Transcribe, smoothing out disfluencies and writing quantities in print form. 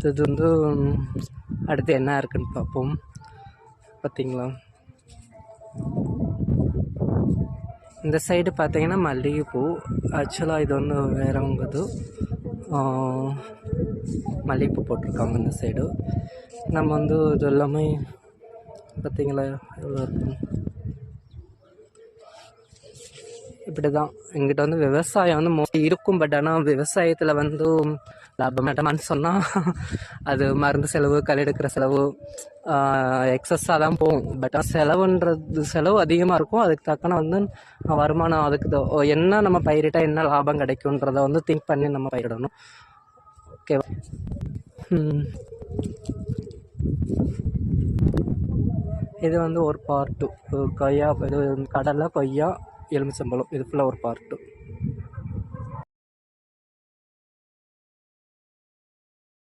அடுத்தது வந்து அடுத்து என்ன இருக்குன்னு பார்ப்போம். பார்த்திங்களா, இந்த சைடு பார்த்தீங்கன்னா மல்லிகைப்பூ. ஆக்சுவலாக இது வந்து வேறவங்கது மல்லிகைப்பூ போட்டிருக்காங்க இந்த சைடு. நம்ம வந்து இது எல்லாமே பார்த்திங்களா எவ்வளோ இருக்கும். இப்படி தான் எங்கிட்ட வந்து விவசாயம் வந்து மோஸ்ட்லி இருக்கும். பட் ஆனால் விவசாயத்தில் வந்து லாபமாட்டமான்னு சொன்னால் அது மருந்து செலவு, களை எடுக்கிற செலவு எக்ஸஸாக தான் போகும். பட் செலவு அதிகமாக இருக்கும். அதுக்கு தக்கன வந்து வருமானம், அதுக்கு என்ன நம்ம பயிரிட்டால் என்ன லாபம் கிடைக்குன்றதை வந்து திங்க் பண்ணி நம்ம பயிரிடணும். ஓகேவா? இது வந்து ஒரு பார்ட்டு. கொய்யா, இது கடலை, கொய்யா, எலுமிச்சம்பழம், இது ஃபுல்லாக ஒரு பார்ட்டு.